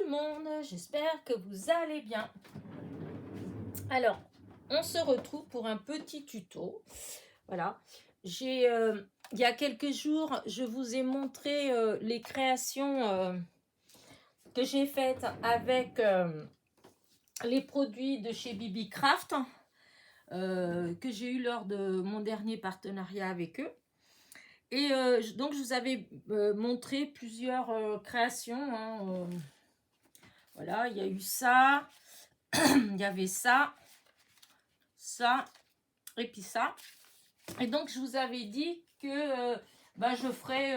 le monde, j'espère que vous allez bien. Alors, on se retrouve pour un petit tuto. Voilà, il y a quelques jours, je vous ai montré les créations que j'ai faites avec les produits de chez Bibi Craft que j'ai eu lors de mon dernier partenariat avec eux. Et donc, je vous avais montré plusieurs créations. Voilà, il y a eu ça, il y avait ça, et puis ça. Et donc, je vous avais dit que je ferais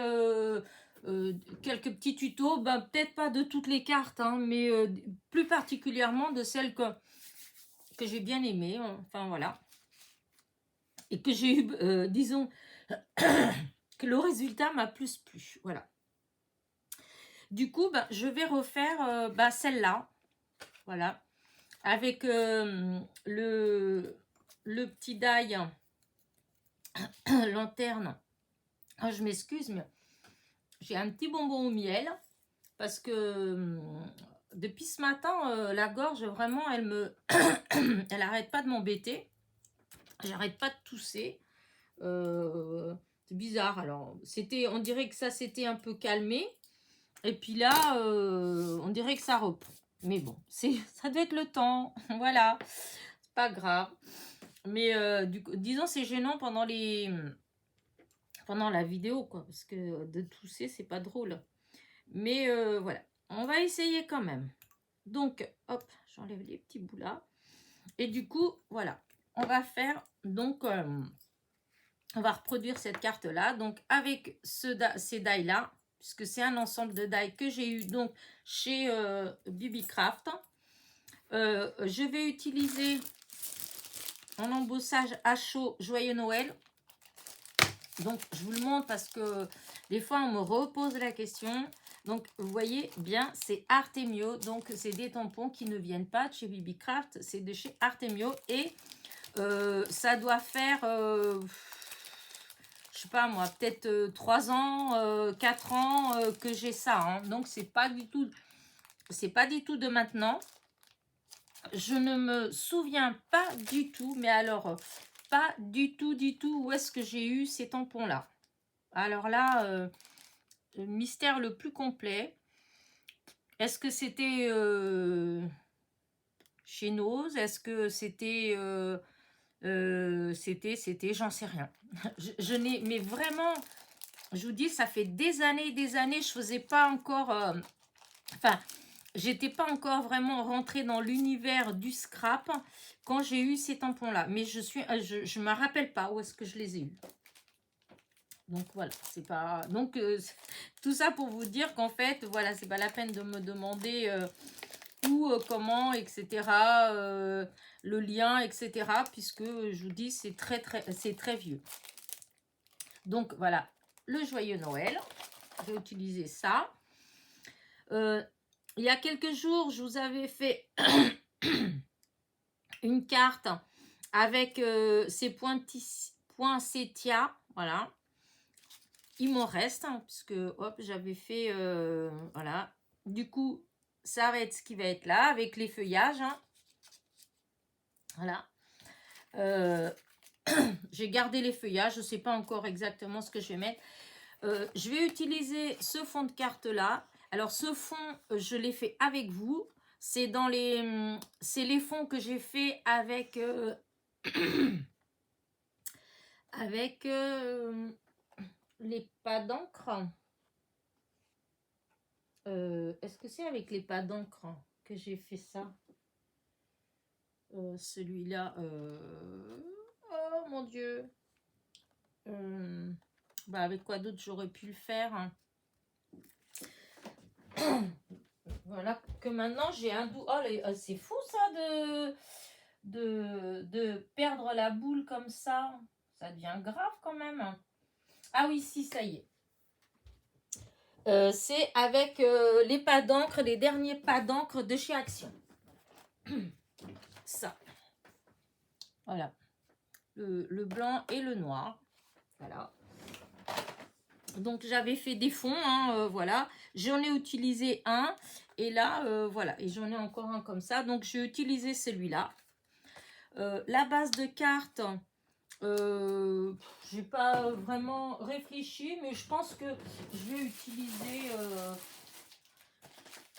quelques petits tutos, peut-être pas de toutes les cartes, mais plus particulièrement de celles que j'ai bien aimées. Enfin, voilà. Et que j'ai eu, disons, que le résultat m'a plus plu. Voilà. Du coup, je vais refaire celle-là. Voilà. Avec le petit die lanterne. Oh, je m'excuse, mais j'ai un petit bonbon au miel parce que depuis ce matin, la gorge, vraiment, elle arrête pas de m'embêter. J'arrête pas de tousser. C'est bizarre. Alors, on dirait que ça s'était un peu calmé. Et puis là, on dirait que ça reprend. Mais bon, ça doit être le temps. Voilà. C'est pas grave. Mais disons, c'est gênant pendant la vidéo, quoi. Parce que de tousser, c'est pas drôle. Mais voilà. On va essayer quand même. Donc, hop, j'enlève les petits bouts là. Et du coup, voilà. On va faire, donc, on va reproduire cette carte-là. Donc, avec ces die-là, puisque c'est un ensemble de die que j'ai eu donc chez Bibi Craft. Je vais utiliser en embossage à chaud Joyeux Noël. Donc, je vous le montre parce que des fois, on me repose la question. Donc, vous voyez bien, c'est Artemio. Donc, c'est des tampons qui ne viennent pas de chez Bibi Craft. C'est de chez Artemio. Et ça doit faire, je sais pas moi, peut-être 3 ans, 4 ans que j'ai ça. Donc, c'est pas du tout de maintenant. Je ne me souviens pas du tout, mais alors, pas du tout, où est-ce que j'ai eu ces tampons-là. Alors là, mystère le plus complet. Est-ce que c'était chez Nose? Est-ce que c'était... j'en sais rien. je n'ai... Mais vraiment, je vous dis, ça fait des années, je faisais pas encore... j'étais pas encore vraiment rentrée dans l'univers du scrap quand j'ai eu ces tampons-là. Mais je me rappelle pas où est-ce que je les ai eus. Donc voilà, c'est pas... Donc tout ça pour vous dire qu'en fait, voilà, c'est pas la peine de me demander où, comment, etc. Le lien, etc. Puisque je vous dis, c'est très vieux. Donc voilà, le Joyeux Noël. Je vais utiliser ça. Il y a quelques jours, je vous avais fait une carte avec ces poinsettias. Voilà. Il m'en reste, puisque hop, j'avais fait, voilà. Du coup, ça va être ce qui va être là, avec les feuillages. Voilà. J'ai gardé les feuillages, je ne sais pas encore exactement ce que je vais mettre. Je vais utiliser ce fond de carte-là. Alors, ce fond, je l'ai fait avec vous. C'est les fonds que j'ai fait avec... avec... les pas d'encre. Est-ce que c'est avec les pas d'encre que j'ai fait ça? Celui-là, oh mon Dieu. Avec quoi d'autre j'aurais pu le faire? Voilà, que maintenant j'ai un doux. Oh, c'est fou ça de perdre la boule comme ça. Ça devient grave quand même. Ah oui, si, ça y est. C'est avec les pas d'encre, les derniers pas d'encre de chez Action. Ça. Voilà. Le blanc et le noir. Voilà. Donc j'avais fait des fonds, hein, voilà. J'en ai utilisé un. Et là, voilà. Et j'en ai encore un comme ça. Donc j'ai utilisé celui-là. La base de cartes, j'ai pas vraiment réfléchi, mais je pense que je vais utiliser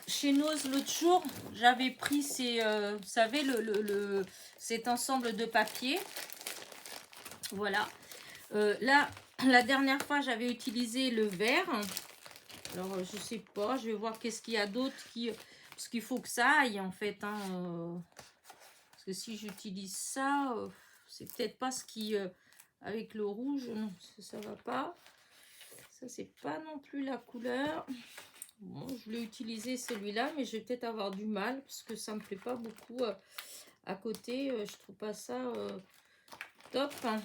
chez Nose l'autre jour. J'avais pris ces, vous savez, cet ensemble de papier. Voilà. Là, la dernière fois, j'avais utilisé le vert. Alors, je sais pas, je vais voir qu'est-ce qu'il y a d'autre qui... Parce qu'il faut que ça aille, en fait. Hein, parce que si j'utilise ça, c'est peut-être pas ce qui... avec le rouge, non, ça va pas. Ça, c'est pas non plus la couleur. Bon, je voulais utiliser celui-là, mais je vais peut-être avoir du mal, parce que ça me plaît pas beaucoup à côté. Je trouve pas ça top. Hein.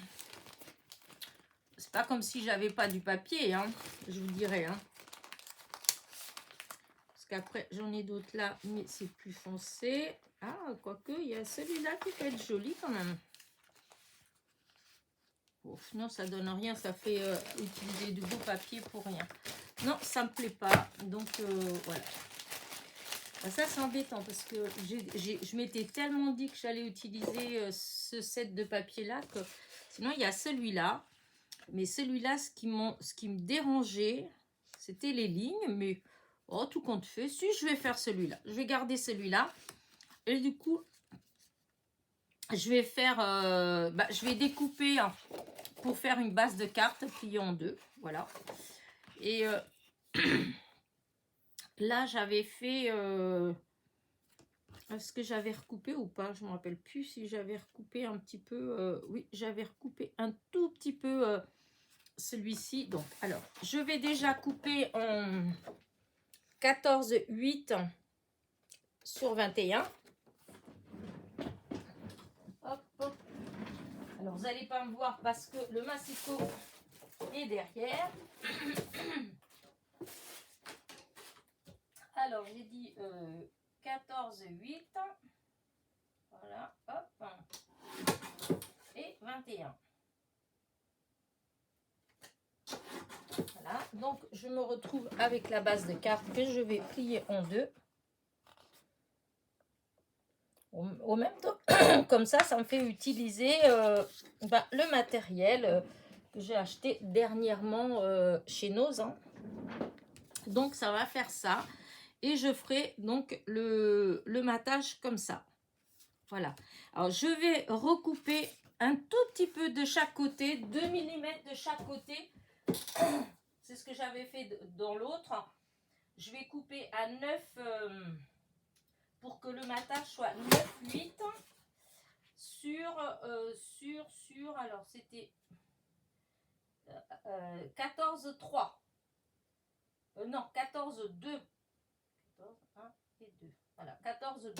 C'est pas comme si j'avais pas du papier, hein, je vous dirais. Hein. Parce qu'après, j'en ai d'autres là, mais c'est plus foncé. Ah, quoique, il y a celui-là qui peut être joli quand même. Ouf, non, ça donne rien, ça fait utiliser du beau papier pour rien. Non, ça me plaît pas, donc voilà. Ben, ça, c'est embêtant parce que je m'étais tellement dit que j'allais utiliser ce set de papier-là que... Sinon, il y a celui-là. Mais celui-là, ce qui me dérangeait, c'était les lignes. Mais, oh, tout compte fait, si je vais faire celui-là. Je vais garder celui-là. Et du coup, je vais faire... je vais découper hein, pour faire une base de cartes pliée en deux. Voilà. Et là, j'avais fait... est-ce que j'avais recoupé ou pas? Je ne me rappelle plus si j'avais recoupé un petit peu. Oui, j'avais recoupé un tout petit peu... celui-ci. Donc, alors, je vais déjà couper en 14,8 sur 21. Hop, hop. Alors, vous n'allez pas me voir parce que le massicot est derrière. Alors, j'ai dit 14,8. Voilà, hop. Et 21. Voilà, donc je me retrouve avec la base de cartes que je vais plier en deux. Au même temps, comme ça me fait utiliser le matériel que j'ai acheté dernièrement chez Nose. Hein. Donc, ça va faire ça. Et je ferai donc le matage comme ça. Voilà. Alors, je vais recouper un tout petit peu de chaque côté, 2 mm de chaque côté. C'est ce que j'avais fait dans l'autre. Je vais couper à 9 pour que le matage soit 9,8 sur, alors c'était 14,3. Non, 14,2. 14,1 et 2. Voilà, 14,2.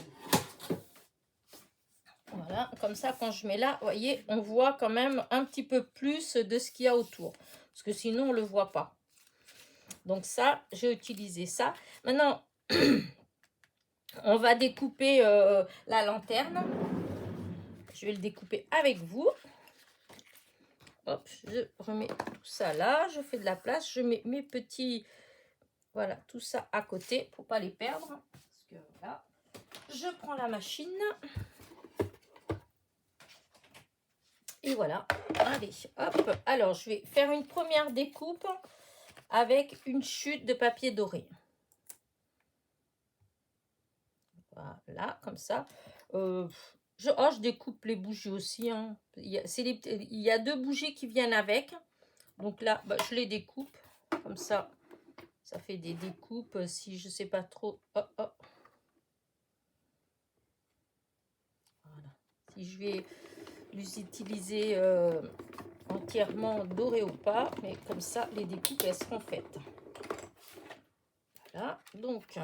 Voilà, comme ça, quand je mets là, vous voyez, on voit quand même un petit peu plus de ce qu'il y a autour. Parce que sinon, on ne le voit pas. Donc ça, j'ai utilisé ça. Maintenant, on va découper la lanterne. Je vais le découper avec vous. Hop, je remets tout ça là. Je fais de la place. Je mets mes petits... Voilà, tout ça à côté pour pas les perdre. Parce que voilà. Je prends la machine. Et voilà. Allez, hop. Alors, je vais faire une première découpe avec une chute de papier doré. Voilà, comme ça. Je découpe les bougies aussi. Hein. Il y a 2 bougies qui viennent avec. Donc là, je les découpe. Comme ça, ça fait des découpes. Si je sais pas trop... Voilà. Si je vais les utiliser entièrement doré ou pas. Mais comme ça, les découpes, elles seront faites. Voilà. Donc...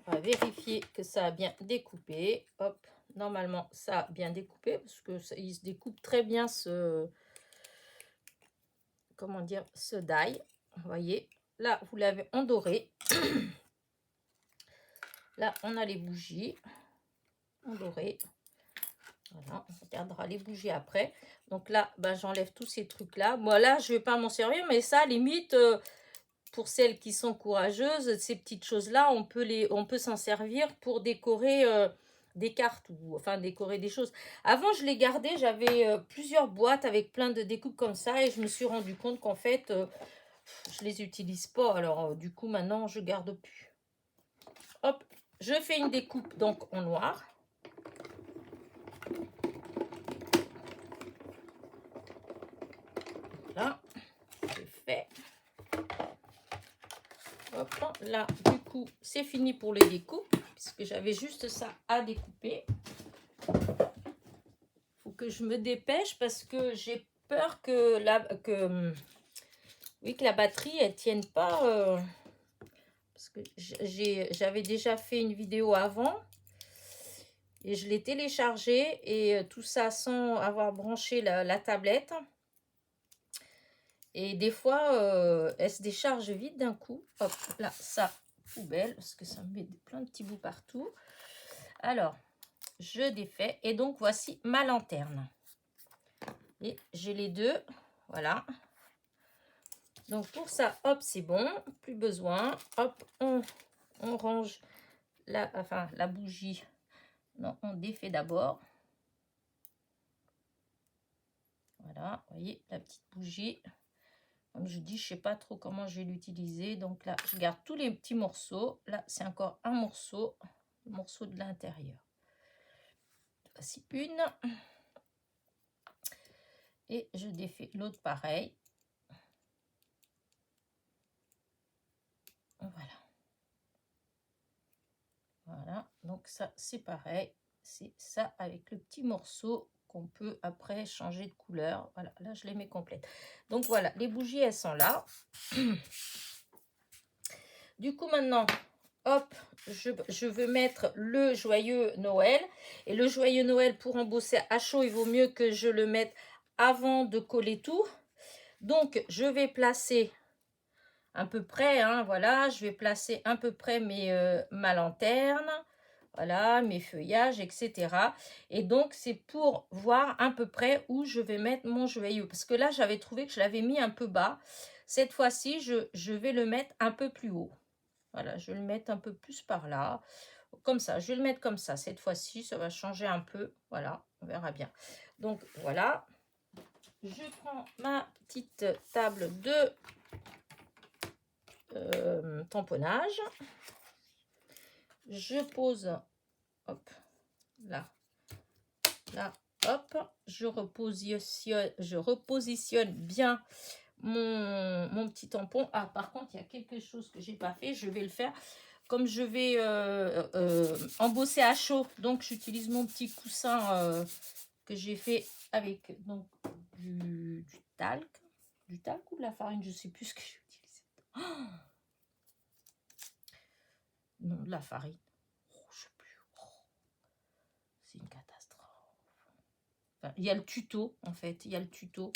on va vérifier que ça a bien découpé. Hop, normalement, ça a bien découpé parce que il se découpe très bien ce... comment dire? Ce die. Vous voyez, là, vous l'avez en doré. Là, on a les bougies en doré. Voilà, on regardera les bougies après. Donc là, ben, j'enlève tous ces trucs-là. Moi, là, je ne vais pas m'en servir, mais ça, limite, pour celles qui sont courageuses, ces petites choses-là, on peut s'en servir pour décorer des cartes ou enfin décorer des choses. Avant, je les gardais, j'avais plusieurs boîtes avec plein de découpes comme ça et je me suis rendu compte qu'en fait, je les utilise pas. Alors, du coup, maintenant, je garde plus. Hop, je fais une découpe donc en noir. Là, c'est fait. Hop, là, du coup, c'est fini pour les découpes, puisque j'avais juste ça à découper. Faut que je me dépêche parce que j'ai peur que la batterie, elle tienne pas. Parce que j'avais déjà fait une vidéo avant et je l'ai téléchargée et tout ça sans avoir branché la tablette. Et des fois, elle se décharge vite d'un coup. Hop, là, ça, poubelle, parce que ça me met plein de petits bouts partout. Alors, je défais. Et donc, voici ma lanterne. Et j'ai les deux. Voilà. Donc, pour ça, hop, c'est bon. Plus besoin. Hop, on range la bougie. Non, on défait d'abord. Voilà, vous voyez, la petite bougie. Comme je dis, je ne sais pas trop comment je vais l'utiliser. Donc là, je garde tous les petits morceaux. Là, c'est encore un morceau. Le morceau de l'intérieur. Voici une. Et je défais l'autre pareil. Voilà. Voilà. Donc ça, c'est pareil. C'est ça avec le petit morceau qu'on peut après changer de couleur. Voilà, là, je les mets complètes. Donc voilà, les bougies, elles sont là. Du coup, maintenant, hop, je veux mettre le joyeux Noël. Et le joyeux Noël, pour embosser à chaud, il vaut mieux que je le mette avant de coller tout. Donc, je vais placer à peu près, hein, voilà, je vais placer à peu près ma lanterne, voilà, mes feuillages, etc. Et donc, c'est pour voir à peu près où je vais mettre mon joyeux. Parce que là, j'avais trouvé que je l'avais mis un peu bas. Cette fois-ci, je vais le mettre un peu plus haut. Voilà, je vais le mettre un peu plus par là. Comme ça, je vais le mettre comme ça. Cette fois-ci, ça va changer un peu. Voilà, on verra bien. Donc, voilà. Je prends ma petite table de tamponnage. Je pose, hop, là, hop. Je repositionne bien mon petit tampon. Ah, par contre, il y a quelque chose que j'ai pas fait. Je vais le faire. Comme je vais embosser à chaud, donc j'utilise mon petit coussin que j'ai fait avec donc du talc. Du talc ou de la farine, je sais plus ce que j'ai utilisé. Oh, non, de la farine. Oh, je sais plus. Oh, c'est une catastrophe. Enfin, il y a le tuto, en fait. Il y a le tuto.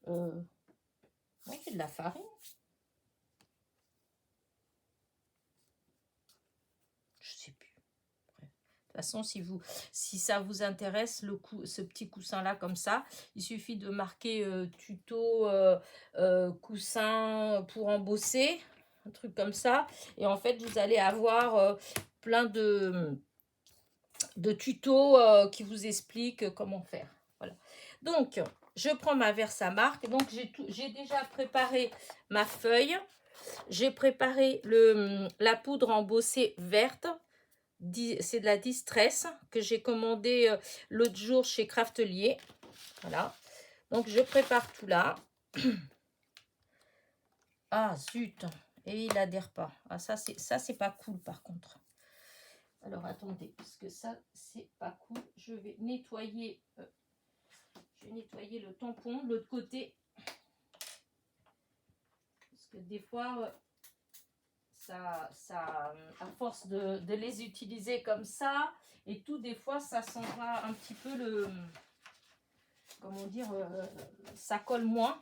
Ouais, c'est de la farine. Je sais plus. Bref. De toute façon, si ça vous intéresse, ce petit coussin-là, comme ça, il suffit de marquer tuto coussin pour embosser, un truc comme ça. Et en fait, vous allez avoir plein de tutos qui vous expliquent comment faire. Voilà. Donc, je prends ma Versamark. Donc, j'ai déjà préparé ma feuille. J'ai préparé la poudre embossée verte. C'est de la Distress que j'ai commandé l'autre jour chez Craftelier. Voilà. Donc, je prépare tout là. Ah, zut. Et il adhère pas. Ah, ça, c'est pas cool, par contre. Alors, attendez, parce que ça, c'est pas cool. Je vais nettoyer le tampon de l'autre côté. Parce que des fois, ça à force de les utiliser comme ça, et tout, des fois, ça s'en va un petit peu comment dire, ça colle moins.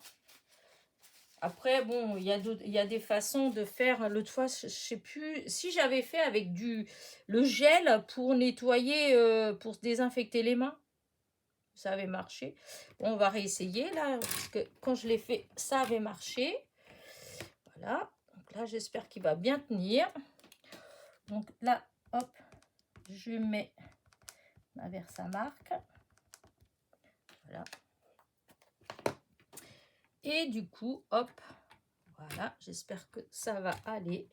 Après, bon, il y a des façons de faire. L'autre fois, je sais plus si j'avais fait avec le gel pour nettoyer, pour désinfecter les mains. ça avait marché. Bon, on va réessayer là, parce que quand je l'ai fait, ça avait marché. Voilà, donc là, j'espère qu'il va bien tenir. Donc là, hop, je mets ma Versamark. Voilà. Et du coup, hop, voilà, j'espère que ça va aller.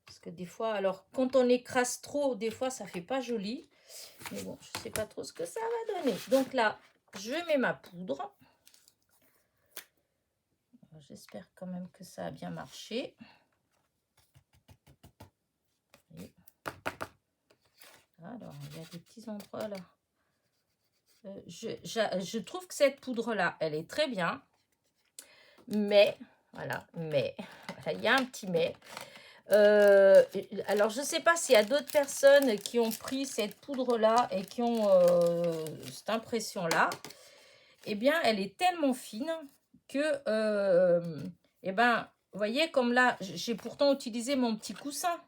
Parce que des fois, alors, quand on écrase trop, des fois, ça fait pas joli. Mais bon, je sais pas trop ce que ça va donner. Donc là, je mets ma poudre. J'espère quand même que ça a bien marché. Et alors, il y a des petits endroits là. Je trouve que cette poudre-là, elle est très bien. Mais, voilà, il y a un petit mais. Alors, je ne sais pas s'il y a d'autres personnes qui ont pris cette poudre-là et qui ont cette impression-là. Eh bien, elle est tellement fine que, eh ben, vous voyez, comme là, j'ai pourtant utilisé mon petit coussin.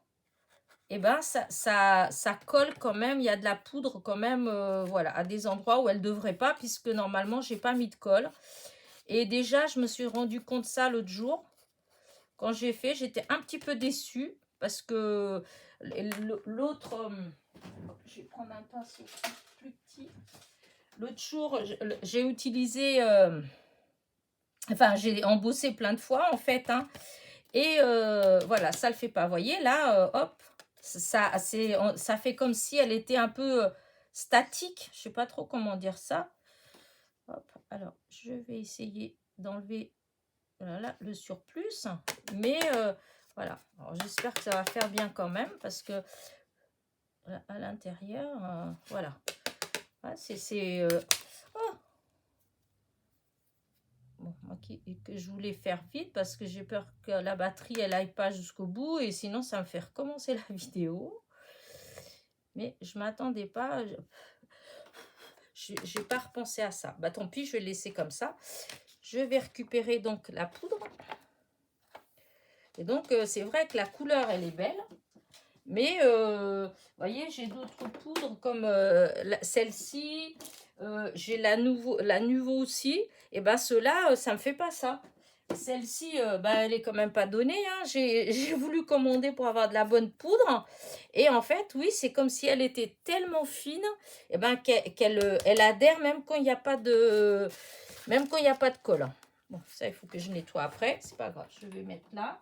Eh ben, ça colle quand même. Il y a de la poudre quand même, voilà, à des endroits où elle ne devrait pas, puisque normalement, je n'ai pas mis de colle. Et déjà, je me suis rendu compte ça l'autre jour. Quand j'ai fait, j'étais un petit peu déçue parce que l'autre, je vais prendre un pinceau plus petit. L'autre jour, j'ai utilisé, enfin, j'ai embossé plein de fois en fait, hein, et voilà, ça le fait pas. Vous voyez là, hop, ça fait comme si elle était un peu statique. Je sais pas trop comment dire ça. Hop, alors je vais essayer d'enlever. Voilà, le surplus, mais voilà, j'espère que ça va faire bien quand même parce que à l'intérieur, voilà, c'est oh bon, moi que je voulais faire vite parce que j'ai peur que la batterie elle aille pas jusqu'au bout et sinon ça me fait recommencer la vidéo, mais je m'attendais pas, j'ai pas repensé à ça. Bah tant pis, je vais le laisser comme ça. Je vais récupérer donc la poudre. Et donc, c'est vrai que la couleur, elle est belle. Mais, vous voyez, j'ai d'autres poudres comme celle-ci. J'ai la Nuvo aussi. Et bien, ceux-là, ça ne me fait pas ça. Celle-ci, elle est quand même pas donnée. Hein. J'ai voulu commander pour avoir de la bonne poudre. Et en fait, oui, c'est comme si elle était tellement fine et ben, qu'elle elle adhère même quand il n'y a pas de... Même quand il n'y a pas de colle. Bon, ça, il faut que je nettoie après. C'est pas grave. Je vais mettre là.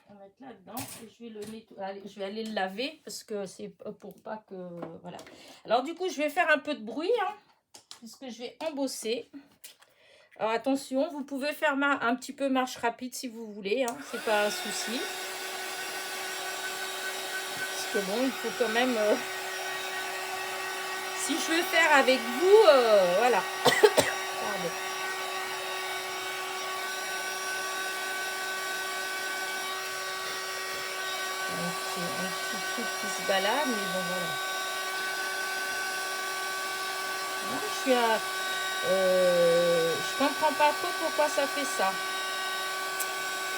On va mettre là-dedans et je vais le nettoyer. Allez, je vais aller le laver parce que c'est pour pas que... Voilà. Alors, du coup, je vais faire un peu de bruit. Hein, puisque je vais embosser. Alors, attention, vous pouvez faire un petit peu marche rapide si vous voulez. Hein, c'est pas un souci. Parce que bon, il faut quand même... si je veux faire avec vous, voilà. Pardon. C'est un petit truc qui se balade, mais bon, voilà. Là, je suis à... je comprends pas trop pourquoi ça fait ça.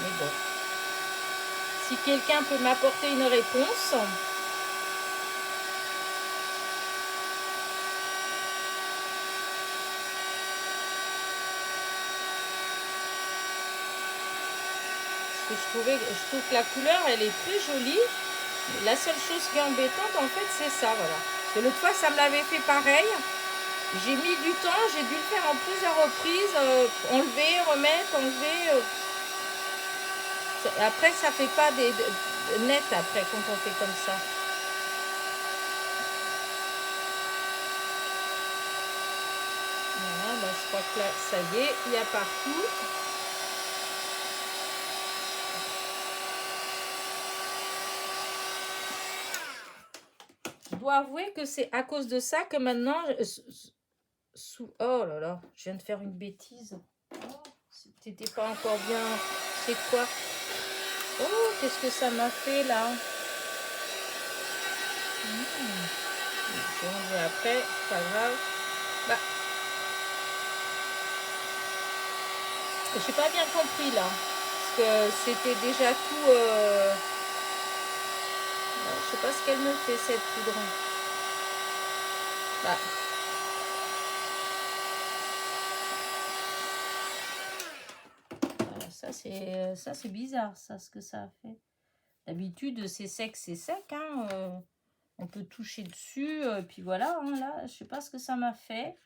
Mais bon. Si quelqu'un peut m'apporter une réponse... Je trouve que la couleur, elle est très jolie. La seule chose qui est embêtante, en fait, c'est ça, voilà. Parce que l'autre fois, ça me l'avait fait pareil. J'ai mis du temps, j'ai dû le faire en plusieurs reprises. Enlever, remettre, enlever. Après, ça fait pas des net après, quand on fait comme ça. Voilà, je crois que là, ça y est, il y a partout. Je dois avouer que c'est à cause de ça que maintenant, oh là là, je viens de faire une bêtise. Oh, c'était pas encore bien. C'est quoi? Oh, qu'est-ce que ça m'a fait là? Je vais enlever après, c'est pas grave. Bah, j'ai pas bien compris là. Parce que c'était déjà tout... je sais pas ce qu'elle me fait cette poudre. Bah. Ça, c'est bizarre, ça, ce que ça a fait. D'habitude, c'est sec, hein. On peut toucher dessus, puis voilà. Hein, là, je sais pas ce que ça m'a fait.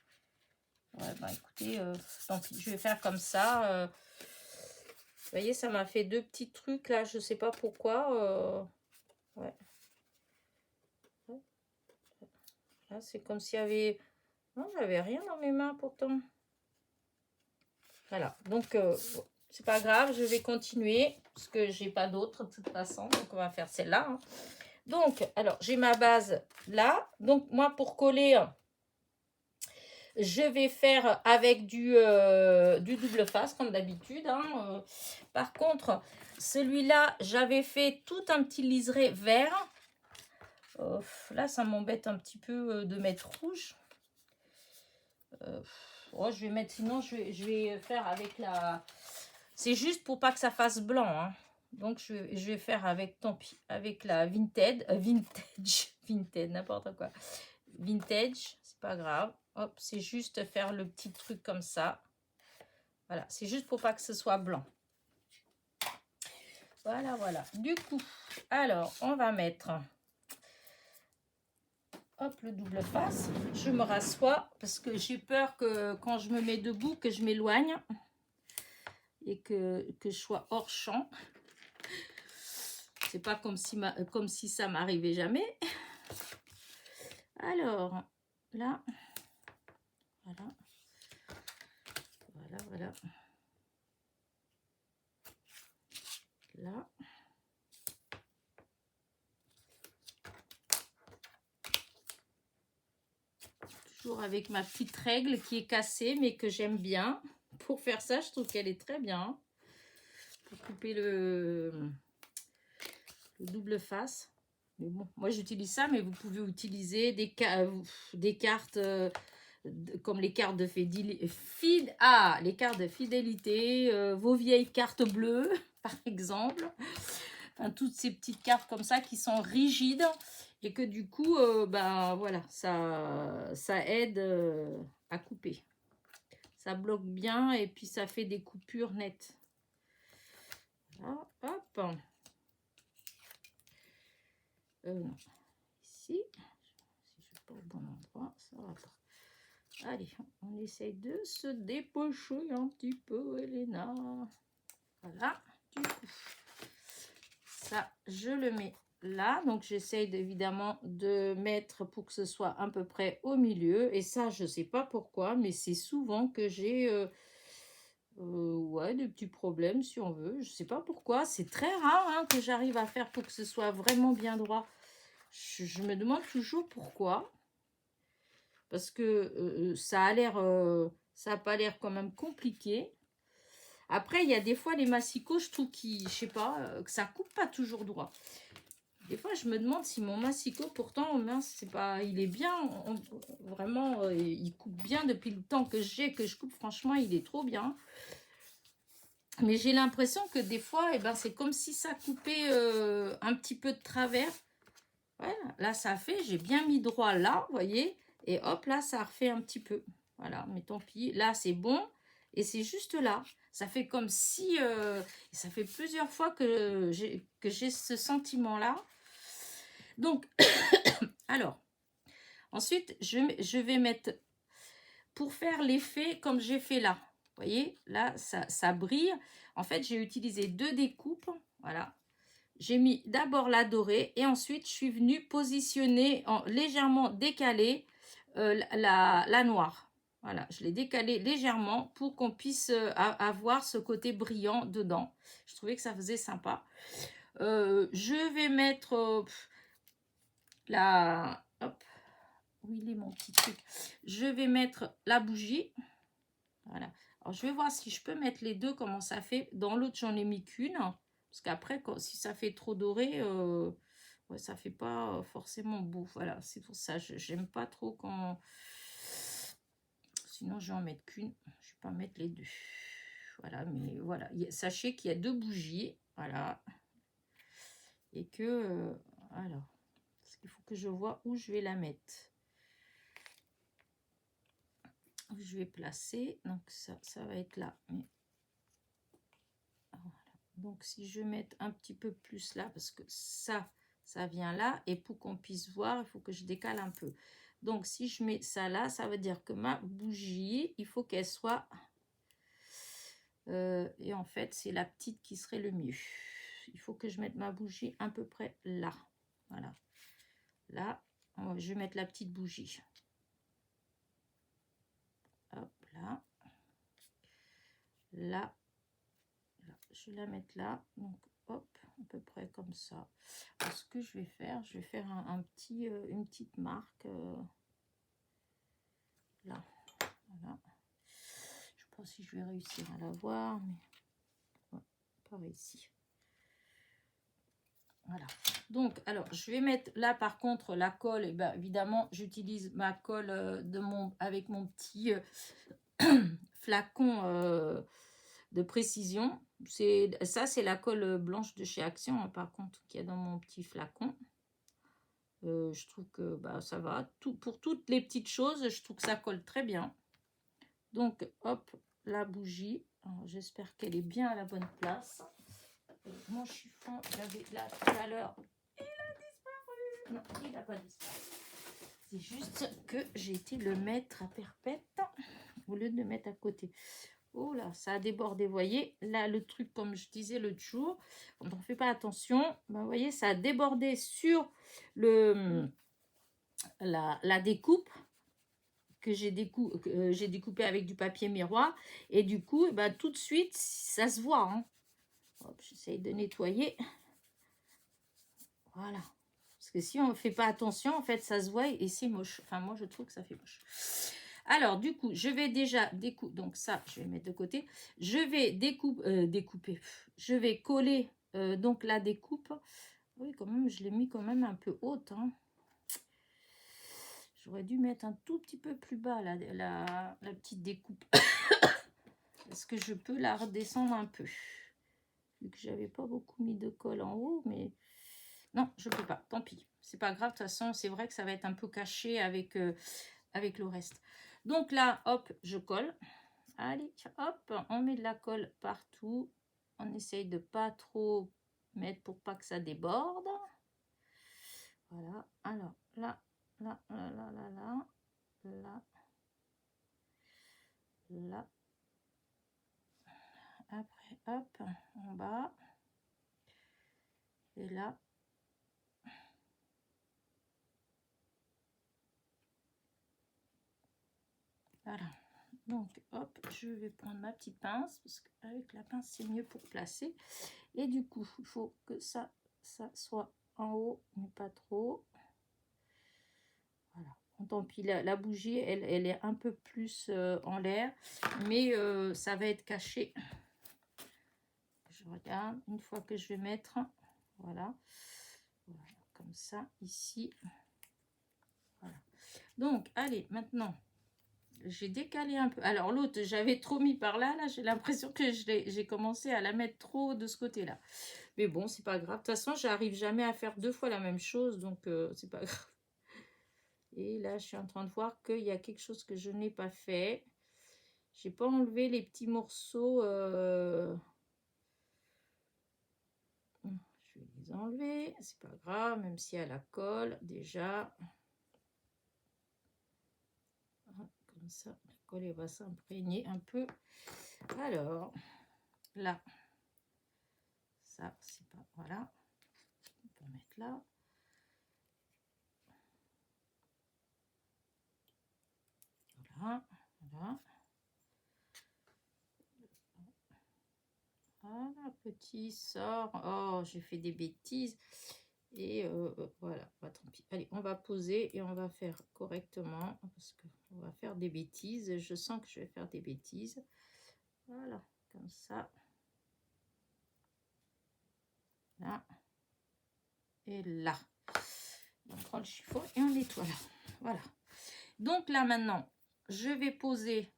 Ouais, bah écoutez, tant pis, je vais faire comme ça. Vous voyez, ça m'a fait 2 petits trucs là, je sais pas pourquoi. Ouais. Là, c'est comme s'il y avait... Non, j'avais rien dans mes mains pourtant. Voilà, donc c'est pas grave, je vais continuer parce que j'ai pas d'autre de toute façon. Donc on va faire celle-là. Hein. Donc, alors j'ai ma base là. Donc moi pour coller, je vais faire avec du double face comme d'habitude. Hein. Par contre, celui-là, j'avais fait tout un petit liseré vert. Là, ça m'embête un petit peu de mettre rouge. Je vais mettre, sinon je vais faire avec la... C'est juste pour pas que ça fasse blanc. Hein. Donc, je vais faire avec, tant pis, avec la vintage, n'importe quoi. Vintage, c'est pas grave. Hop, c'est juste faire le petit truc comme ça. Voilà, c'est juste pour pas que ce soit blanc. Voilà, voilà. Du coup, alors, on va mettre... Hop, le double face. Je me rassois parce que j'ai peur que quand je me mets debout, que je m'éloigne et que je sois hors champ. C'est pas comme si ça m'arrivait jamais. Alors, là, voilà. Voilà, voilà. Là. Toujours avec ma petite règle qui est cassée, mais que j'aime bien. Pour faire ça, je trouve qu'elle est très bien. Pour couper le double face. Mais bon, moi j'utilise ça, mais vous pouvez utiliser des cartes comme les cartes de les cartes de fidélité, vos vieilles cartes bleues, par exemple. Enfin, toutes ces petites cartes comme ça qui sont rigides et que du coup, ben voilà, ça aide à couper. Ça bloque bien et puis ça fait des coupures nettes. Voilà, hop. Non. Ici, si je ne suis pas au bon endroit, ça va pas. Allez, on essaye de se dépêcher un petit peu, Elena. Voilà, du coup, ça, je le mets là. Donc, j'essaye évidemment de mettre pour que ce soit à peu près au milieu. Et ça, je ne sais pas pourquoi, mais c'est souvent que j'ai ouais, des petits problèmes, si on veut. Je ne sais pas pourquoi. C'est très rare hein, que j'arrive à faire pour que ce soit vraiment bien droit. Je me demande toujours pourquoi. Parce que ça a l'air, ça n'a pas l'air quand même compliqué. Après, il y a des fois les massicots, je trouve je sais pas, que ça coupe pas toujours droit. Des fois, je me demande si mon massicot, pourtant, mince, c'est pas, il est bien, vraiment, il coupe bien depuis le temps que je coupe. Franchement, il est trop bien. Mais j'ai l'impression que des fois, eh ben, c'est comme si ça coupait un petit peu de travers. Voilà, là, ça fait, j'ai bien mis droit là, vous voyez. Et hop, là, ça refait un petit peu. Voilà, mais tant pis. Là, c'est bon. Et c'est juste là. Ça fait comme si... ça fait plusieurs fois que j'ai ce sentiment-là. Donc, alors, ensuite, je vais mettre... Pour faire l'effet comme j'ai fait là. Vous voyez, là, ça brille. En fait, j'ai utilisé 2 découpes. Voilà. J'ai mis d'abord la dorée et ensuite, je suis venue positionner, légèrement décalée, la noire. Voilà, je l'ai décalée légèrement pour qu'on puisse avoir ce côté brillant dedans. Je trouvais que ça faisait sympa. Je vais mettre hop, où il est mon petit truc? Je vais mettre la bougie. Voilà. Alors, je vais voir si je peux mettre les deux, comment ça fait. Dans l'autre, j'en ai mis qu'une. Parce qu'après, si ça fait trop doré, ouais, ça fait pas forcément beau. Voilà, c'est pour ça. J'aime pas trop quand... Sinon, je vais en mettre qu'une. Je vais pas mettre les deux. Voilà, mais voilà. Sachez qu'il y a 2 bougies. Voilà. Et que... alors, parce qu'il faut que je vois où je vais la mettre. Où je vais placer. Donc, ça va être là. Mais... Donc, si je mets un petit peu plus là, parce que ça vient là. Et pour qu'on puisse voir, il faut que je décale un peu. Donc, si je mets ça là, ça veut dire que ma bougie, il faut qu'elle soit... et en fait, c'est la petite qui serait le mieux. Il faut que je mette ma bougie à peu près là. Voilà. Là, je vais mettre la petite bougie. Hop, là. Là. Je vais la mettre là. Donc, hop, à peu près comme ça. Alors, ce que je vais faire une petite marque. Là. Voilà. Je ne sais pas si je vais réussir à la voir, mais ouais, pas réussi. Voilà. Donc, alors, je vais mettre là, par contre, la colle. Et ben, évidemment, j'utilise ma colle avec mon petit flacon de précision. Ça, c'est la colle blanche de chez Action, hein, par contre, qui est dans mon petit flacon. Je trouve que bah, ça va. Pour toutes les petites choses, je trouve que ça colle très bien. Donc, hop, la bougie. J'espère qu'elle est bien à la bonne place. Mon chiffon, j'avais là tout à l'heure. Il a disparu. Non, il n'a pas disparu. C'est juste que j'ai été le mettre à perpète au lieu de le mettre à côté. Oh là, ça a débordé, vous voyez. Là, le truc, comme je disais l'autre jour, quand on ne fait pas attention, ben, vous voyez, ça a débordé sur la découpe que j'ai découpé avec du papier miroir. Et du coup, ben, tout de suite, ça se voit. Hein. J'essaye de nettoyer. Voilà. Parce que si on ne fait pas attention, en fait, ça se voit et c'est moche. Enfin, moi, je trouve que ça fait moche. Alors, du coup, je vais déjà découper. Donc, ça, je vais mettre de côté. Je vais découper. Je vais coller donc la découpe. Oui, quand même, je l'ai mis quand même un peu haute. Hein. J'aurais dû mettre un tout petit peu plus bas la petite découpe. Est-ce que je peux la redescendre un peu? Vu que j'avais pas beaucoup mis de colle en haut, mais non, je peux pas. Tant pis. C'est pas grave. De toute façon, c'est vrai que ça va être un peu caché avec, avec le reste. Donc là, hop, je colle. Allez, hop, on met de la colle partout. On essaye de pas trop mettre pour pas que ça déborde. Voilà. Alors, là, là, là, là, là, là, là, là. Après, hop, en bas. Et là. Voilà. Donc, hop, je vais prendre ma petite pince, parce qu'avec la pince, c'est mieux pour placer. Et du coup, il faut que ça soit en haut, mais pas trop. Voilà. Tant pis, la bougie, elle est un peu plus en l'air, mais ça va être caché. Je regarde, une fois que je vais mettre, voilà, voilà comme ça, ici. Voilà. Donc, allez, maintenant, j'ai décalé un peu. Alors, l'autre, j'avais trop mis par là, j'ai l'impression que j'ai commencé à la mettre trop de ce côté-là. Mais bon, c'est pas grave. De toute façon, j'arrive jamais à faire 2 fois la même chose, donc c'est pas grave. Et là, je suis en train de voir qu'il y a quelque chose que je n'ai pas fait. J'ai pas enlevé les petits morceaux. Je vais les enlever. C'est pas grave, même si elle a la colle déjà. Comme ça, la colle elle va s'imprégner un peu. Alors, là, ça, c'est pas... Voilà. On peut mettre là. Voilà, voilà. Voilà, petit sort. Oh, j'ai fait des bêtises. Et voilà, bah, tant pis. Allez, on va poser et on va faire correctement. Parce qu'on va faire des bêtises. Je sens que je vais faire des bêtises. Voilà, comme ça. Là. Et là. On prend le chiffon et on nettoie là. Voilà. Donc là, maintenant, je vais poser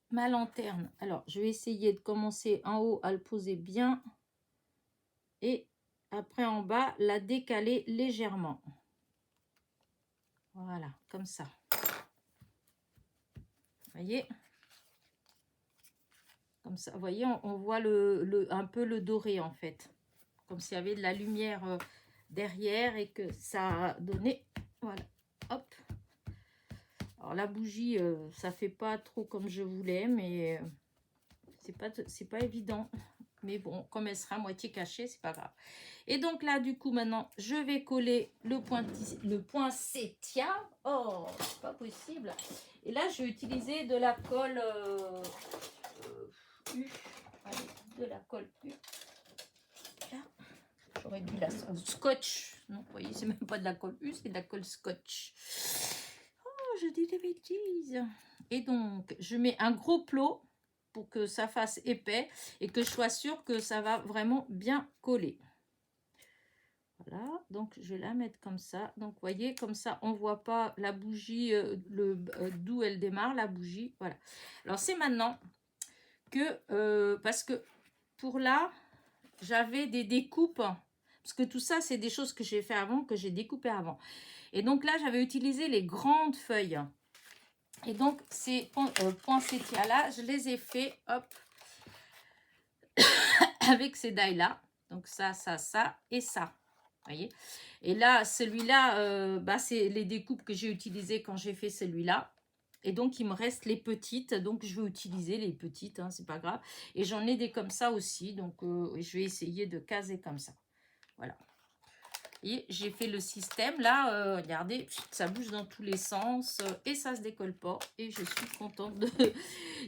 ma lanterne. Alors, je vais essayer de commencer en haut à le poser bien. Et après, en bas, la décaler légèrement. Voilà, comme ça. Vous voyez? Comme ça, vous voyez, on voit un peu le doré en fait. Comme s'il y avait de la lumière derrière et que ça a donné, voilà, hop. Alors la bougie, ça fait pas trop comme je voulais, mais c'est pas évident. Mais bon, comme elle sera à moitié cachée, c'est pas grave. Et donc là, du coup, maintenant, je vais coller le poinsettia. Oh, c'est pas possible. Et là, je vais utiliser de la colle U. Allez, de la colle U. Là, j'aurais dû la scotch. Non, vous voyez, c'est même pas de la colle U, c'est de la colle scotch. Oh, je dis des bêtises. Et donc, je mets un gros plot pour que ça fasse épais et que je sois sûre que ça va vraiment bien coller. Voilà, donc je vais la mettre comme ça. Donc, vous voyez, comme ça, on ne voit pas la bougie, d'où elle démarre, la bougie. Voilà. Alors, c'est maintenant que, parce que pour là, j'avais des découpes. Parce que tout ça, c'est des choses que j'ai fait avant, que j'ai découpé avant. Et donc là, j'avais utilisé les grandes feuilles. Et donc, ces poinsettias-là, je les ai fait, hop, avec ces die-là. Donc, ça, ça, ça et ça. Voyez. Et là, celui-là, c'est les découpes que j'ai utilisées quand j'ai fait celui-là. Et donc, il me reste les petites. Donc, je vais utiliser les petites, hein, c'est pas grave. Et j'en ai des comme ça aussi. Donc, je vais essayer de caser comme ça. Voilà. Et j'ai fait le système. Là, regardez, ça bouge dans tous les sens. Et ça se décolle pas. Et je suis contente de...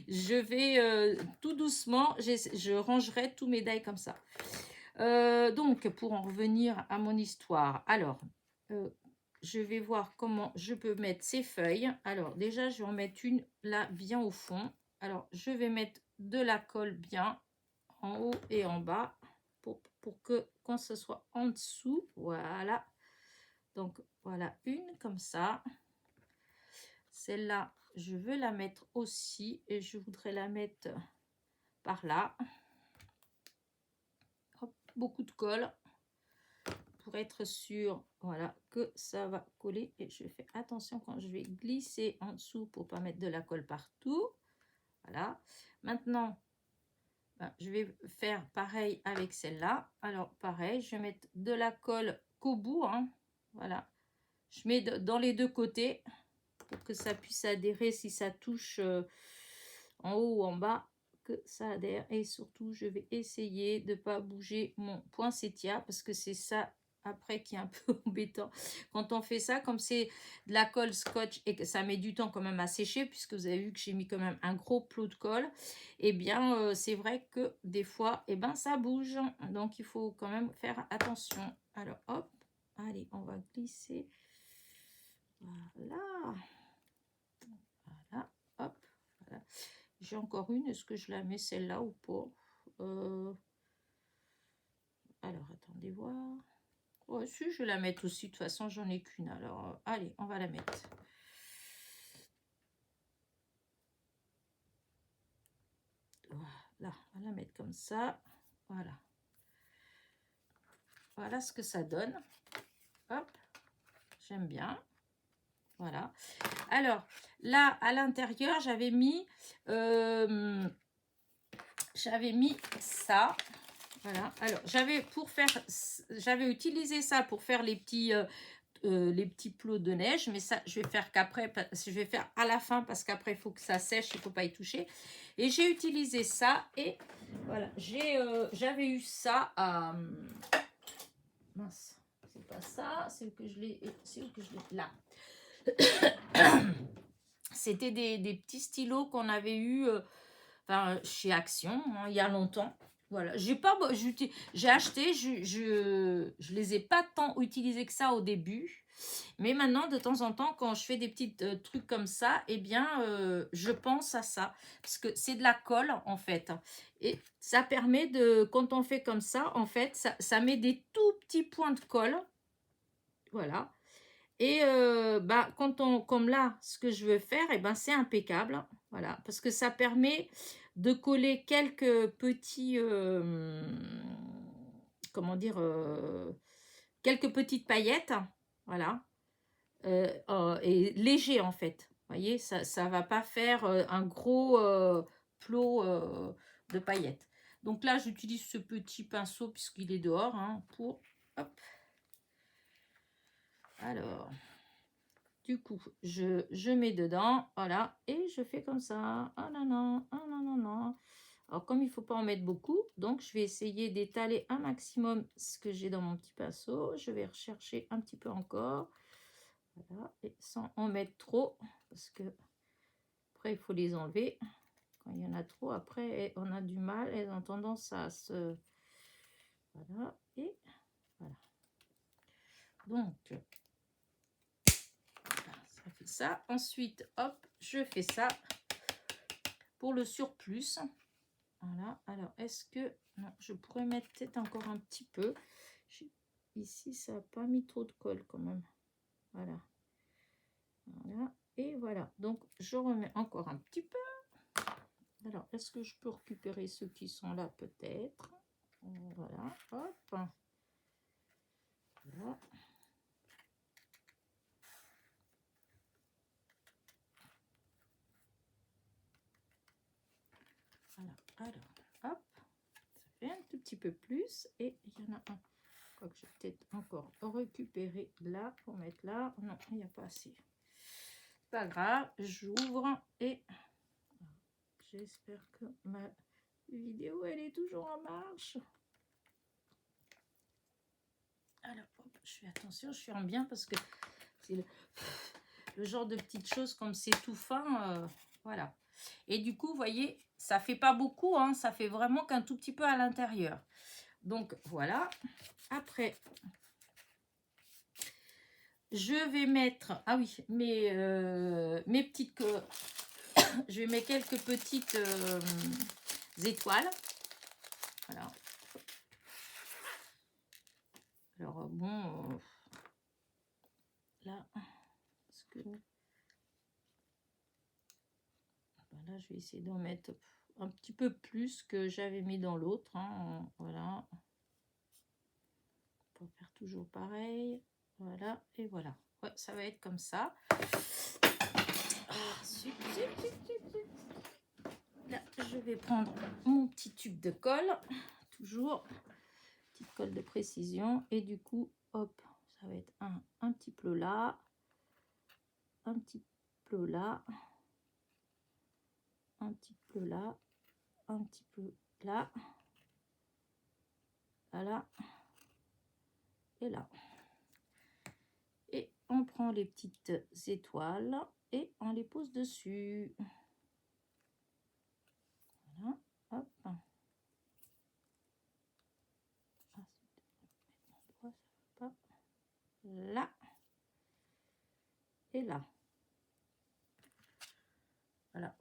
Je vais tout doucement, je rangerai tous mes die comme ça. Donc, pour en revenir à mon histoire, alors, je vais voir comment je peux mettre ces feuilles. Alors, déjà, je vais en mettre une là, bien au fond. Alors, je vais mettre de la colle bien en haut et en bas pour que quand ce soit en dessous, voilà. Donc, voilà, une comme ça. Celle-là, je veux la mettre aussi et je voudrais la mettre par là. Hop, beaucoup de colle pour être sûr, voilà, que ça va coller. Et je fais attention quand je vais glisser en dessous pour pas mettre de la colle partout. Voilà. Maintenant, je vais faire pareil avec celle-là. Alors, pareil, je vais mettre de la colle qu'au bout, hein. Voilà. Je mets dans les deux côtés pour que ça puisse adhérer si ça touche en haut ou en bas, que ça adhère. Et surtout, je vais essayer de ne pas bouger mon poinsettia parce que c'est ça après qui est un peu embêtant. Quand on fait ça, comme c'est de la colle scotch et que ça met du temps quand même à sécher, puisque vous avez vu que j'ai mis quand même un gros plot de colle, et bien c'est vrai que des fois, ça bouge. Donc, il faut quand même faire attention. Alors, hop, allez, on va glisser. Voilà. Voilà, hop, voilà. J'ai encore une, est-ce que je la mets celle-là ou pas? Alors, attendez voir. Oh, si, je vais la mettre aussi, de toute façon, j'en ai qu'une. Alors, allez, on va la mettre. Voilà, on va la mettre comme ça. Voilà. Voilà ce que ça donne. Hop, j'aime bien. Voilà. Alors, là, à l'intérieur, j'avais mis ça. Voilà. Alors, j'avais utilisé ça pour faire les petits plots de neige, mais ça, je vais faire qu'après, je vais faire à la fin parce qu'après, il faut que ça sèche, il ne faut pas y toucher. Et j'ai utilisé ça et voilà, j'avais eu ça à... mince, c'est pas ça, c'est où que je l'ai, là. C'était des petits stylos qu'on avait eu chez Action, hein, il y a longtemps. Voilà, j'ai acheté, je les ai pas tant utilisés que ça au début, mais maintenant de temps en temps quand je fais des petits trucs comme ça, eh bien je pense à ça parce que c'est de la colle en fait et ça permet de, quand on fait comme ça, en fait ça met des tout petits points de colle, voilà. Et comme là, ce que je veux faire, c'est impeccable. Voilà, parce que ça permet de coller quelques petits, comment dire, quelques petites paillettes. Voilà, et léger en fait. Vous voyez, ça va pas faire un gros plot. de paillettes. Donc là, j'utilise ce petit pinceau puisqu'il est dehors hein, pour... Hop. Alors, du coup, je mets dedans, voilà, et je fais comme ça. Ah non, non, ah non, non, non. Alors, comme il ne faut pas en mettre beaucoup, donc je vais essayer d'étaler un maximum ce que j'ai dans mon petit pinceau. Je vais rechercher un petit peu encore. Voilà, et sans en mettre trop, parce que après, il faut les enlever. Quand il y en a trop, après, on a du mal. Elles ont tendance à se... Voilà, et voilà. Donc, ça fait ça. Ensuite, hop, je fais ça pour le surplus. Voilà, alors est-ce que... Non, je pourrais mettre peut-être encore un petit peu. Ici, ça n'a pas mis trop de colle quand même. Voilà. Voilà, et voilà. Donc, je remets encore un petit peu. Alors, est-ce que je peux récupérer ceux qui sont là peut-être? Voilà, hop. Voilà. Voilà, alors, hop. Ça fait un tout petit peu plus. Et il y en a un. Je crois que je vais peut-être encore récupérer là pour mettre là. Non, il n'y a pas assez. Pas grave, j'ouvre et j'espère que ma vidéo elle est toujours en marche. Alors hop, je fais attention, je suis en bien parce que c'est le genre de petites choses comme c'est tout fin, voilà. Et du coup, vous voyez, ça fait pas beaucoup, hein, ça fait vraiment qu'un tout petit peu à l'intérieur. Donc voilà. Après, je vais mettre, ah oui, mes petites, je vais mettre quelques petites étoiles. Voilà. Alors bon, là, est-ce que là, je vais essayer d'en mettre un petit peu plus que j'avais mis dans l'autre. Hein. Voilà. Pour faire toujours pareil. Voilà, et voilà. Ouais, ça va être comme ça. Là, je vais prendre mon petit tube de colle. Toujours. Petite colle de précision. Et du coup, hop, ça va être un petit peu là. Un petit peu là. Un petit peu là. Un petit peu là. Voilà. Et là. Et on prend les petites étoiles et on les pose dessus. Voilà, hop. Là. Et là. Voilà.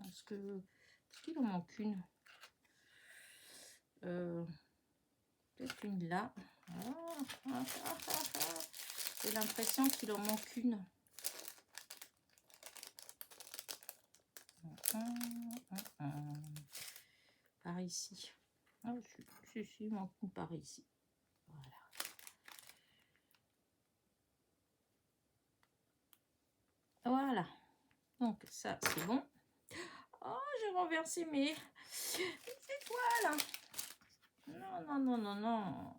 Est-ce qu'il en manque une? Peut-être une là. J'ai l'impression qu'il en manque une. Par ici. Ah, si, il manque une par ici. Voilà. Voilà. Donc, ça, c'est bon. Oh, j'ai renversé mes étoiles. Non, non, non, non, non.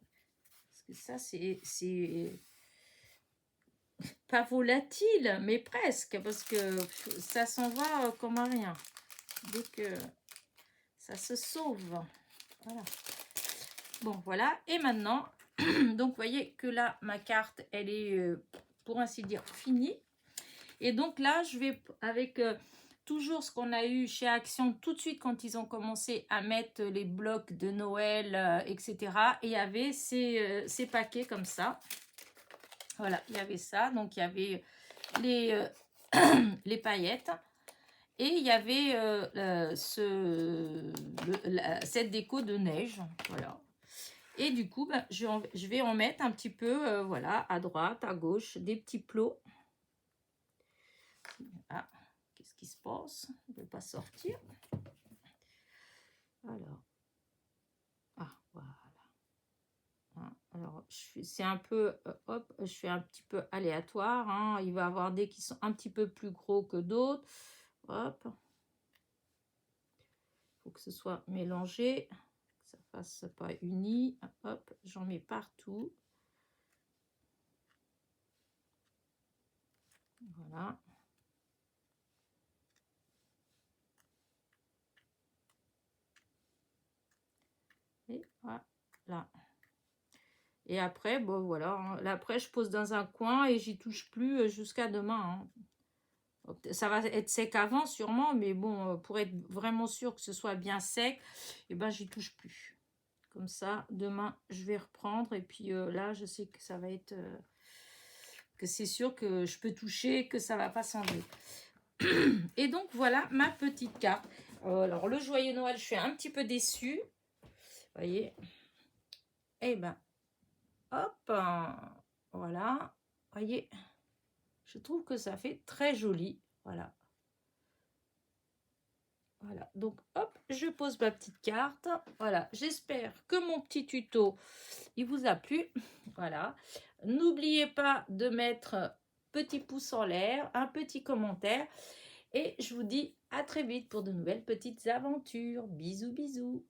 Parce que ça, c'est pas volatile, mais presque. Parce que ça s'en va comme à rien. Dès que ça se sauve. Voilà. Bon, voilà. Et maintenant, donc, vous voyez que là, ma carte, elle est, pour ainsi dire, finie. Et donc là, je vais, avec toujours ce qu'on a eu chez Action, tout de suite quand ils ont commencé à mettre les blocs de Noël, etc. Et il y avait ces paquets comme ça. Voilà, il y avait ça. Donc, il y avait les paillettes. Et il y avait cette déco de neige. Voilà. Et du coup, ben, je vais en mettre un petit peu, voilà, à droite, à gauche, des petits plots. Ah, qu'est-ce qui se passe? Je ne vais pas sortir. Alors, ah, voilà. Ah, alors, c'est un peu, hop, je fais un petit peu aléatoire. Hein. Il va y avoir des qui sont un petit peu plus gros que d'autres. Hop. faut que ce soit mélangé, que ça fasse pas uni. Hop, j'en mets partout. Voilà. Et voilà. Et après, bon voilà, hein. Là, après, je pose dans un coin et j'y touche plus jusqu'à demain. Hein. Ça va être sec avant sûrement, mais bon, pour être vraiment sûr que ce soit bien sec, et ben j'y touche plus. Comme ça, demain, je vais reprendre. Et puis là, je sais que ça va être... que c'est sûr que je peux toucher, que ça va pas s'enlever. Et donc, voilà ma petite carte. Alors, le joyeux Noël, je suis un petit peu déçue. Vous voyez. Eh ben, hop, voilà. Voyez, je trouve que ça fait très joli. Voilà. Voilà, donc hop, je pose ma petite carte. Voilà, j'espère que mon petit tuto, il vous a plu. Voilà, n'oubliez pas de mettre petit pouce en l'air, un petit commentaire. Et je vous dis à très vite pour de nouvelles petites aventures. Bisous, bisous.